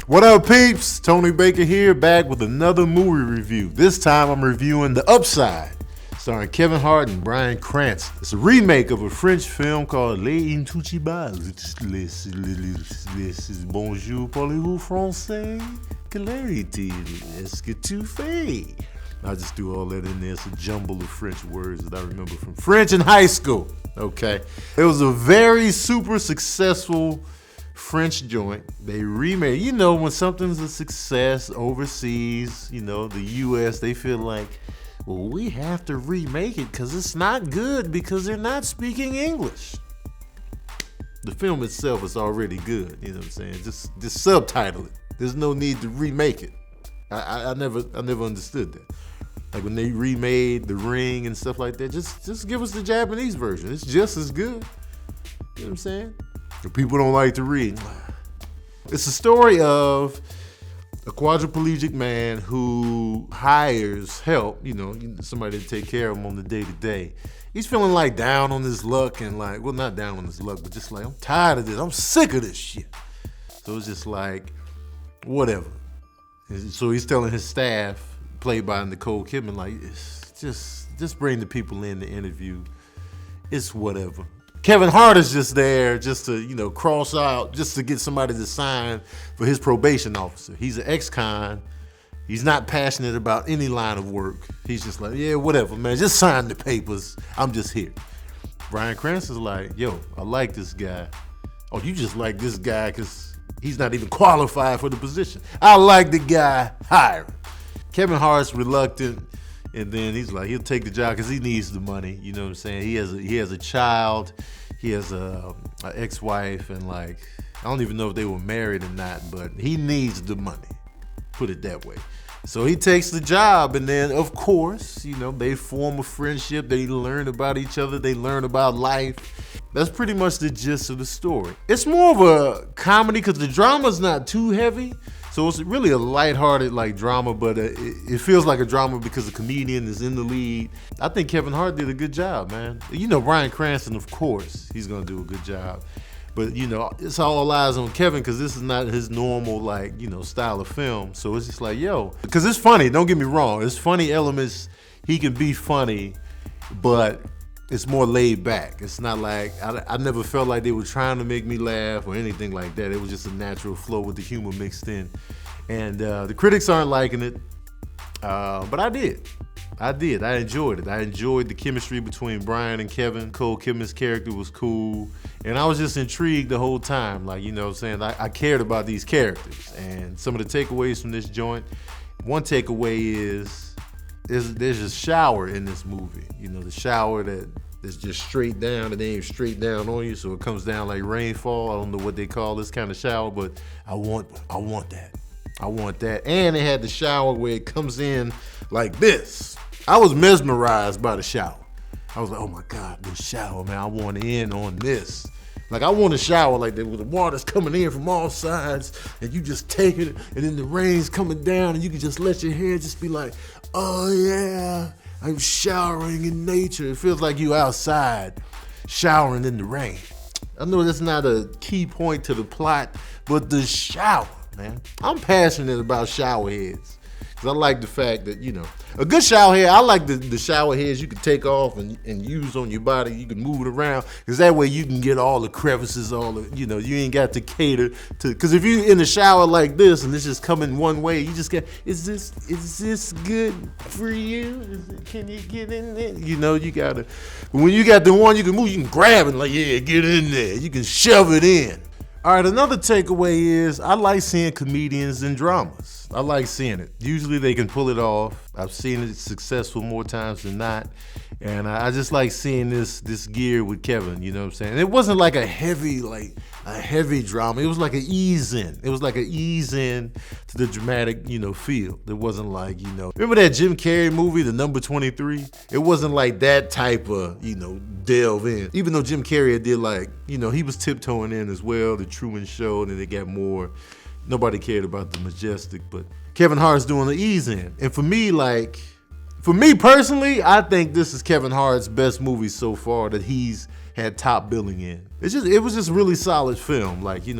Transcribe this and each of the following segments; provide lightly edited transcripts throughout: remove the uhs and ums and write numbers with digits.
What up, peeps? Tony Baker here, back with another movie review. This time I'm reviewing The Upside, starring Kevin Hart and Bryan Cranston. It's a remake of a French film called Les Intouchables. Bonjour, parlez-vous français? Clarity, est-ce que tu fais? I just threw all that in there. It's a jumble of French words that I remember from French in high school. Okay. It was a very super successful French joint. They remade, when something's a success overseas, the US, they feel like, well, we have to remake it because it's not good because they're not speaking English. The film itself is already good, you know what I'm saying? Just subtitle it. There's no need to remake it. I never understood that. Like when they remade The Ring and stuff like that, just give us the Japanese version. It's just as good. You know what I'm saying? The people don't like to read. It's a story of a quadriplegic man who hires help, somebody to take care of him on the day-to-day. He's feeling like down on his luck and like, well, not down on his luck, but just like, I'm tired of this. I'm sick of this shit. So it's just like, whatever. So he's telling his staff, played by Nicole Kidman, like, just bring the people in to interview. It's whatever. Kevin Hart is just there just to, cross out, just to get somebody to sign for his probation officer. He's an ex-con. He's not passionate about any line of work. He's just like, yeah, whatever, man. Just sign the papers. I'm just here. Bryan Cranston's like, yo, I like this guy. Oh, you just like this guy because he's not even qualified for the position. I like the guy, hire him. Kevin Hart's reluctant. And then he's like, he'll take the job because he needs the money. You know what I'm saying? He has a child. He has a ex-wife, and like, I don't even know if they were married or not, but he needs the money. Put it that way. So he takes the job, and then of course, they form a friendship. They learn about each other. They learn about life. That's pretty much the gist of the story. It's more of a comedy because the drama's not too heavy. So it's really a lighthearted drama, but it feels like a drama because the comedian is in the lead. I think Kevin Hart did a good job, man. Bryan Cranston, of course, he's gonna do a good job. But it's all eyes on Kevin because this is not his normal style of film. So it's just like, yo, because it's funny. Don't get me wrong. It's funny elements. He can be funny, but it's more laid back. It's not like, I never felt like they were trying to make me laugh or anything like that. It was just a natural flow with the humor mixed in. And the critics aren't liking it, but I did. I enjoyed it. I enjoyed the chemistry between Bryan and Kevin. Cole Kidman's character was cool. And I was just intrigued the whole time. Like, what I'm saying? I cared about these characters. And some of the takeaways from this joint, one takeaway is there's a shower in this movie. The shower that's just straight down, and they ain't straight down on you, so it comes down like rainfall. I don't know what they call this kind of shower, but I want that. I want that. And they had the shower where it comes in like this. I was mesmerized by the shower. I was like, oh my God, this shower, man, I want to end on this. Like, I want a shower like that where the water's coming in from all sides and you just take it and then the rain's coming down and you can just let your hair just be like, oh yeah, I'm showering in nature. It feels like you outside showering in the rain. I know that's not a key point to the plot, but the shower, man. I'm passionate about shower heads. Because I like the fact that, a good shower head, I like the shower heads you can take off and use on your body. You can move it around. Because that way you can get all the crevices, you ain't got to cater to. Because if you're in the shower like this and it's just coming one way, you just get, is this good for you? Can you get in there? You got to, when you got the one you can move, you can grab it like, yeah, get in there. You can shove it in. All right, another takeaway is I like seeing comedians in dramas. I like seeing it. Usually they can pull it off. I've seen it successful more times than not. And I just like seeing this gear with Kevin, you know what I'm saying? It wasn't like a heavy drama. It was like an ease in. It was like an ease in to the dramatic, feel. It wasn't like, remember that Jim Carrey movie, The Number 23? It wasn't like that type of, delve in. Even though Jim Carrey did he was tiptoeing in as well, The Truman Show, and then it got more. Nobody cared about The Majestic, but Kevin Hart's doing the ease in. And for me, For me personally, I think this is Kevin Hart's best movie so far that he's had top billing in. It was just a really solid film. Like, he's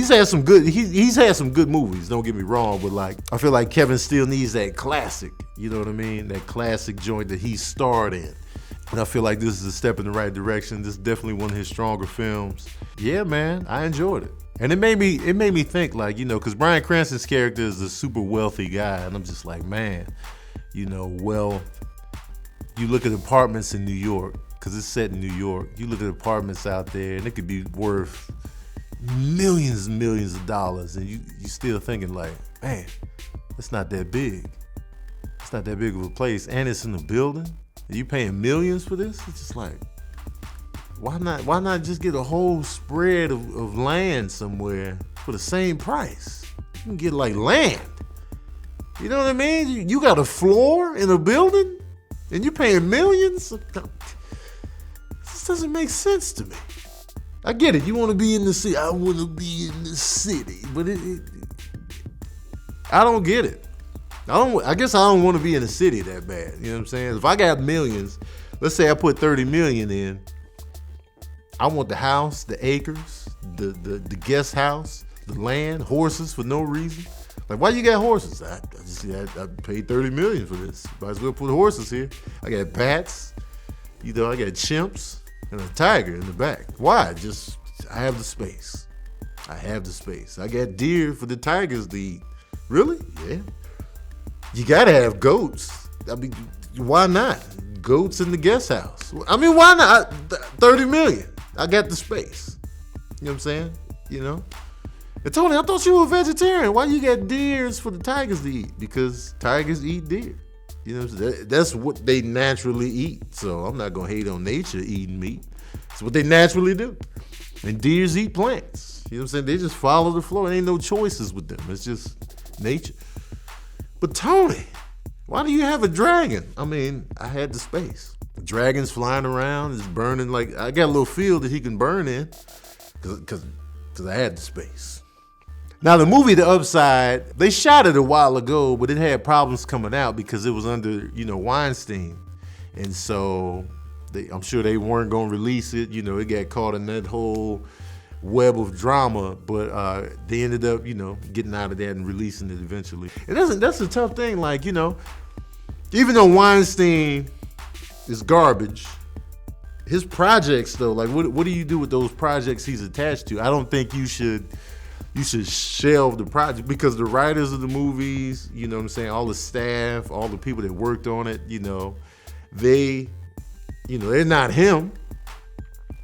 had some good movies, don't get me wrong, but like I feel like Kevin still needs that classic, you know what I mean? That classic joint that he starred in. And I feel like this is a step in the right direction. This is definitely one of his stronger films. Yeah, man, I enjoyed it. And it made me think, like, because Bryan Cranston's character is a super wealthy guy, and I'm just like, man, well, you look at apartments in New York, because it's set in New York. You look at apartments out there, and it could be worth millions and millions of dollars, and you still thinking like, man, it's not that big. It's not that big of a place, and it's in a building. And you paying millions for this? It's just like, why not just get a whole spread of land somewhere for the same price? You can get like land. You know what I mean? You got a floor in a building, and you're paying millions? This doesn't make sense to me. I get it. You want to be in the city. I want to be in the city, but I don't get it. I guess I don't want to be in the city that bad. You know what I'm saying? If I got millions, let's say I put 30 million in, I want the house, the acres, the guest house, the land, horses for no reason. Like, why you got horses? I paid 30 million for this. Might as well put horses here. I got bats, I got chimps and a tiger in the back. Why? I have the space. I got deer for the tigers to eat. Really? Yeah. You gotta have goats. I mean, why not? Goats in the guest house. I mean, why not? 30 million. I got the space. You know what I'm saying? And Tony, I thought you were a vegetarian. Why you got deers for the tigers to eat? Because tigers eat deer. That's what they naturally eat. So I'm not gonna hate on nature eating meat. It's what they naturally do. And deers eat plants. You know what I'm saying? They just follow the flow. There ain't no choices with them. It's just nature. But Tony, why do you have a dragon? I mean, I had the space. The dragon's flying around, it's burning. Like, I got a little field that he can burn in because I had the space. Now, the movie The Upside, they shot it a while ago, but it had problems coming out because it was under, Weinstein. And so I'm sure they weren't going to release it. It got caught in that whole web of drama, but they ended up, getting out of that and releasing it eventually. And that's a tough thing. Like, even though Weinstein is garbage, his projects though, like what do you do with those projects he's attached to? I don't think you should shelve the project because the writers of the movies, you know what I'm saying, all the staff, all the people that worked on it, they're not him.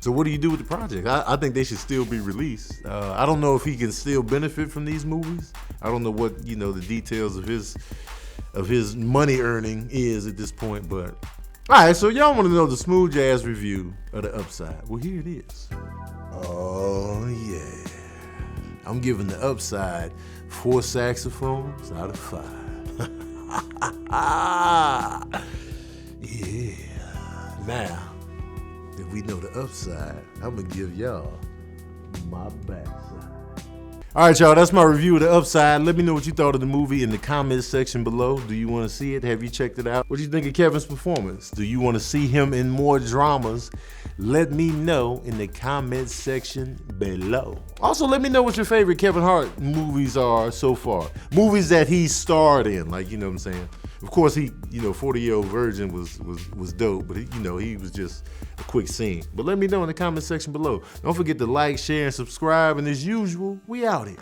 So what do you do with the project? I think they should still be released. I don't know if he can still benefit from these movies. I don't know what, the details of his money earning is at this point, but all right, so y'all want to know the smooth jazz review of The Upside. Well, here it is. Oh, yeah. I'm giving The Upside 4 saxophones out of 5. Yeah. Now, if we know the upside, I'm going to give y'all my backside. All right, y'all, that's my review of The Upside. Let me know what you thought of the movie in the comments section below. Do you want to see it? Have you checked it out? What do you think of Kevin's performance? Do you want to see him in more dramas? Let me know in the comments section below. Also, let me know what your favorite Kevin Hart movies are so far. Movies that he starred in, like, you know what I'm saying? Of course, he, 40-Year-Old Virgin was dope, but he was just a quick scene. But let me know in the comment section below. Don't forget to like, share, and subscribe. And as usual, we out here.